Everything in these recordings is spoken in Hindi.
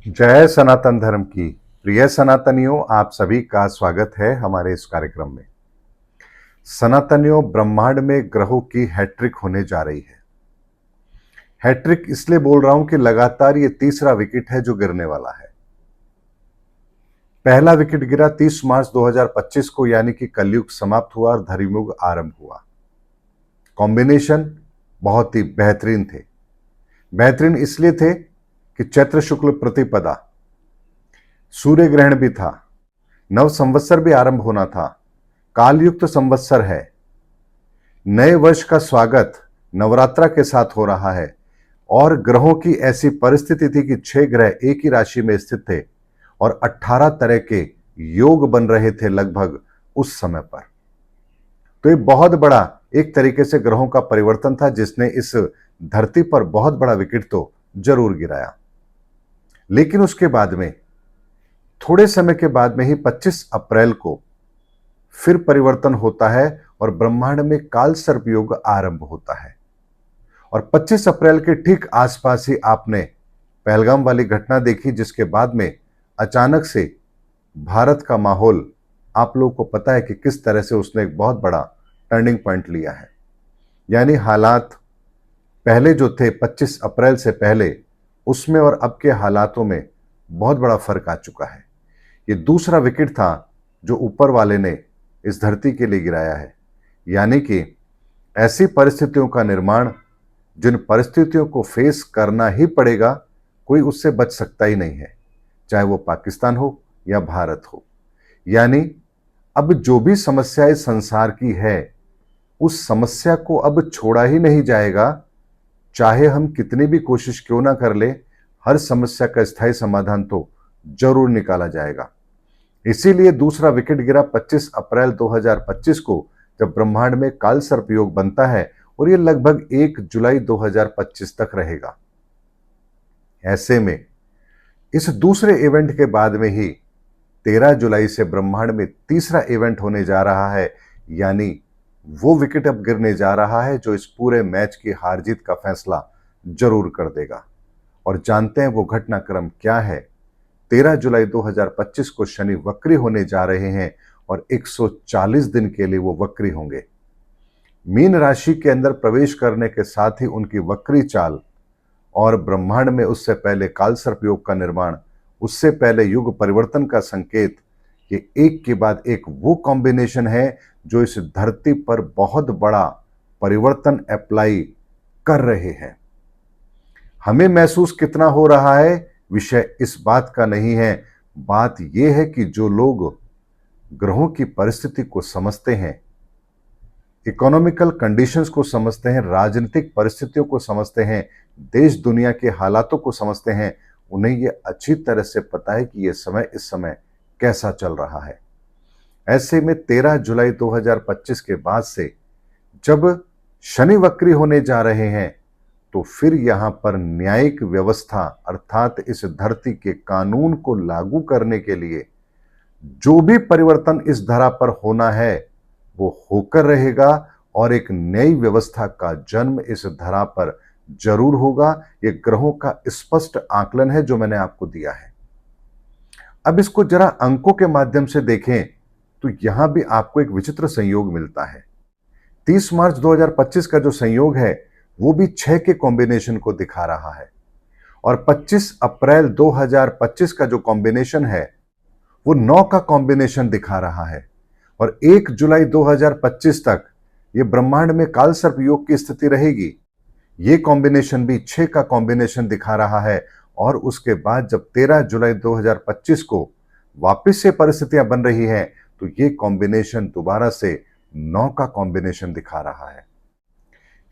जय सनातन धर्म की प्रिय सनातनियों, आप सभी का स्वागत है हमारे इस कार्यक्रम में। सनातनियों, ब्रह्मांड में ग्रहों की हैट्रिक होने जा रही है। हैट्रिक इसलिए बोल रहा हूं कि लगातार ये तीसरा विकेट है जो गिरने वाला है। पहला विकेट गिरा 30 मार्च 2025 को, यानी कि कलयुग समाप्त हुआ और धर्मयुग आरंभ हुआ। कॉम्बिनेशन बहुत ही बेहतरीन थे। बेहतरीन इसलिए थे कि चैत्र शुक्ल प्रतिपदा, सूर्य ग्रहण भी था, नव संवत्सर भी आरंभ होना था, कालयुक्त संवत्सर है, नए वर्ष का स्वागत नवरात्रा के साथ हो रहा है और ग्रहों की ऐसी परिस्थिति थी कि 6 ग्रह एक ही राशि में स्थित थे और 18 तरह के योग बन रहे थे लगभग उस समय पर। तो ये बहुत बड़ा एक तरीके से ग्रहों का परिवर्तन था जिसने इस धरती पर बहुत बड़ा विकेट तो जरूर गिराया। लेकिन उसके बाद में, थोड़े समय के बाद में ही 25 अप्रैल को फिर परिवर्तन होता है और ब्रह्मांड में काल सर्प योग आरंभ होता है। और 25 अप्रैल के ठीक आसपास ही आपने पहलगाम वाली घटना देखी, जिसके बाद में अचानक से भारत का माहौल, आप लोगों को पता है कि किस तरह से उसने एक बहुत बड़ा टर्निंग पॉइंट लिया है। यानी हालात पहले जो थे 25 अप्रैल से पहले, उसमें और अब के हालातों में बहुत बड़ा फर्क आ चुका है। ये दूसरा विकेट था जो ऊपर वाले ने इस धरती के लिए गिराया है। यानी कि ऐसी परिस्थितियों का निर्माण, जिन परिस्थितियों को फेस करना ही पड़ेगा, कोई उससे बच सकता ही नहीं है, चाहे वो पाकिस्तान हो या भारत हो। यानी अब जो भी समस्या इस संसार की है, उस समस्या को अब छोड़ा ही नहीं जाएगा। चाहे हम कितनी भी कोशिश क्यों ना कर ले, हर समस्या का स्थायी समाधान तो जरूर निकाला जाएगा। इसीलिए दूसरा विकेट गिरा 25 अप्रैल 2025 को, जब ब्रह्मांड में काल सर्प योग बनता है और यह लगभग 1 जुलाई 2025 तक रहेगा। ऐसे में इस दूसरे इवेंट के बाद में ही 13 जुलाई से ब्रह्मांड में तीसरा इवेंट होने जा रहा है। यानी वो विकेट अब गिरने जा रहा है जो इस पूरे मैच की हार जीत का फैसला जरूर कर देगा। और जानते हैं वो घटनाक्रम क्या है। 13 जुलाई 2025 को शनि वक्री होने जा रहे हैं और 140 दिन के लिए वो वक्री होंगे। मीन राशि के अंदर प्रवेश करने के साथ ही उनकी वक्री चाल और ब्रह्मांड में उससे पहले काल सर्प योग का निर्माण, उससे पहले युग परिवर्तन का संकेत, ये एक के बाद एक वो कॉम्बिनेशन है जो इस धरती पर बहुत बड़ा परिवर्तन अप्लाई कर रहे हैं। हमें महसूस कितना हो रहा है, विषय इस बात का नहीं है। बात यह है कि जो लोग ग्रहों की परिस्थिति को समझते हैं, इकोनॉमिकल कंडीशंस को समझते हैं, राजनीतिक परिस्थितियों को समझते हैं, देश दुनिया के हालातों को समझते हैं, उन्हें यह अच्छी तरह से पता है कि यह समय इस समय कैसा चल रहा है। ऐसे में 13 जुलाई 2025 के बाद से जब शनि वक्री होने जा रहे हैं, तो फिर यहां पर न्यायिक व्यवस्था अर्थात इस धरती के कानून को लागू करने के लिए जो भी परिवर्तन इस धरा पर होना है वो होकर रहेगा और एक नई व्यवस्था का जन्म इस धरा पर जरूर होगा। ये ग्रहों का स्पष्ट आकलन है जो मैंने आपको दिया है। अब इसको जरा अंकों के माध्यम से देखें तो यहां भी आपको एक विचित्र संयोग मिलता है। 30 मार्च 2025 का जो संयोग है वो भी 6 के कॉम्बिनेशन को दिखा रहा है और 25 अप्रैल 2025 का जो कॉम्बिनेशन है वो 9 का कॉम्बिनेशन दिखा रहा है और 1 जुलाई 2025 तक ये ब्रह्मांड में काल सर्प योग की स्थिति रहेगी। ये कॉम्बिनेशन भी 6 का कॉम्बिनेशन दिखा रहा है और उसके बाद जब 13 जुलाई 2025 को वापस से परिस्थितियां बन रही हैं तो ये कॉम्बिनेशन दोबारा से 9 का कॉम्बिनेशन दिखा रहा है।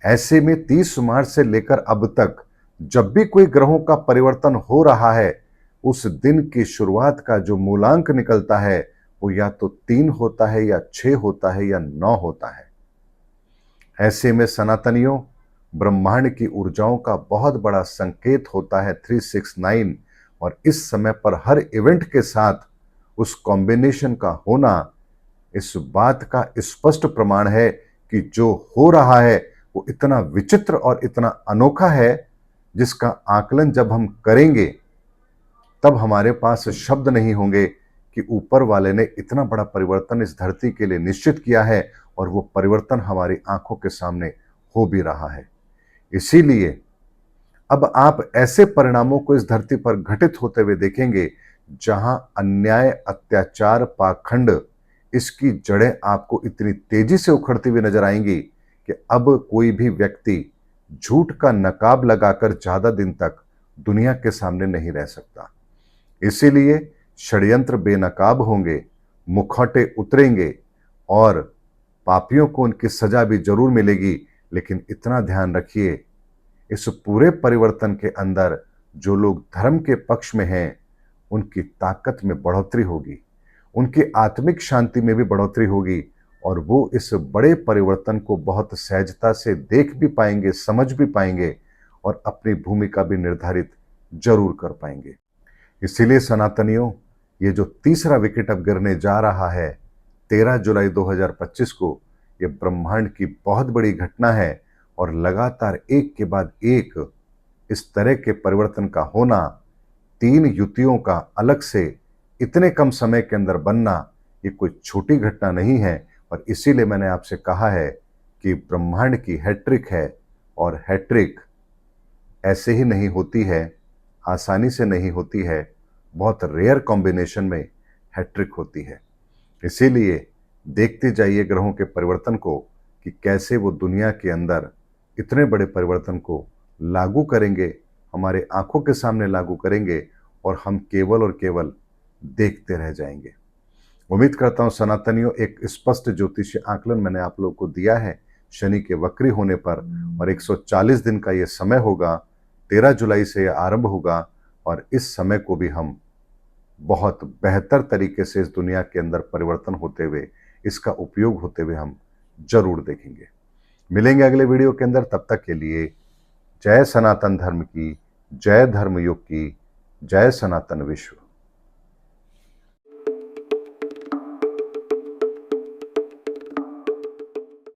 ऐसे में 30 मार्च से लेकर अब तक जब भी कोई ग्रहों का परिवर्तन हो रहा है, उस दिन की शुरुआत का जो मूलांक निकलता है वो या तो 3 होता है या 6 होता है या 9 होता है। ऐसे में सनातनियों, ब्रह्मांड की ऊर्जाओं का बहुत बड़ा संकेत होता है 369 और इस समय पर हर इवेंट के साथ उस कॉम्बिनेशन का होना इस बात का स्पष्ट प्रमाण है कि जो हो रहा है वो इतना विचित्र और इतना अनोखा है जिसका आकलन जब हम करेंगे तब हमारे पास शब्द नहीं होंगे कि ऊपर वाले ने इतना बड़ा परिवर्तन इस धरती के लिए निश्चित किया है और वो परिवर्तन हमारी आंखों के सामने हो भी रहा है। इसीलिए अब आप ऐसे परिणामों को इस धरती पर घटित होते हुए देखेंगे जहां अन्याय, अत्याचार, पाखंड, इसकी जड़ें आपको इतनी तेजी से उखड़ती हुई नजर आएंगी कि अब कोई भी व्यक्ति झूठ का नकाब लगाकर ज्यादा दिन तक दुनिया के सामने नहीं रह सकता। इसीलिए षड्यंत्र बेनकाब होंगे, मुखौटे उतरेंगे और पापियों को उनकी सजा भी जरूर मिलेगी। लेकिन इतना ध्यान रखिए, इस पूरे परिवर्तन के अंदर जो लोग धर्म के पक्ष में हैं, उनकी ताकत में बढ़ोतरी होगी, उनकी आत्मिक शांति में भी बढ़ोतरी होगी और वो इस बड़े परिवर्तन को बहुत सहजता से देख भी पाएंगे, समझ भी पाएंगे और अपनी भूमिका भी निर्धारित जरूर कर पाएंगे। इसीलिए सनातनियों, ये जो तीसरा विकेट अब गिरने जा रहा है 13 जुलाई 2025 को, ये ब्रह्मांड की बहुत बड़ी घटना है और लगातार एक के बाद एक इस तरह के परिवर्तन का होना, 3 युतियों का अलग से इतने कम समय के अंदर बनना, ये कोई छोटी घटना नहीं है। और इसीलिए मैंने आपसे कहा है कि ब्रह्मांड की हैट्रिक है और हैट्रिक ऐसे ही नहीं होती है, आसानी से नहीं होती है, बहुत रेयर कॉम्बिनेशन में हैट्रिक होती है। इसीलिए देखते जाइए ग्रहों के परिवर्तन को कि कैसे वो दुनिया के अंदर इतने बड़े परिवर्तन को लागू करेंगे, हमारे आंखों के सामने लागू करेंगे और हम केवल और केवल देखते रह जाएंगे। उम्मीद करता हूं सनातनियों, एक स्पष्ट ज्योतिषीय आकलन मैंने आप लोगों को दिया है शनि के वक्री होने पर, और 140 दिन का ये समय होगा, 13 जुलाई से यह आरंभ होगा और इस समय को भी हम बहुत बेहतर तरीके से इस दुनिया के अंदर परिवर्तन होते हुए, इसका उपयोग होते हुए हम जरूर देखेंगे। मिलेंगे अगले वीडियो के अंदर, तब तक के लिए जय सनातन धर्म की, जय धर्म युग की, जय सनातन विश्व।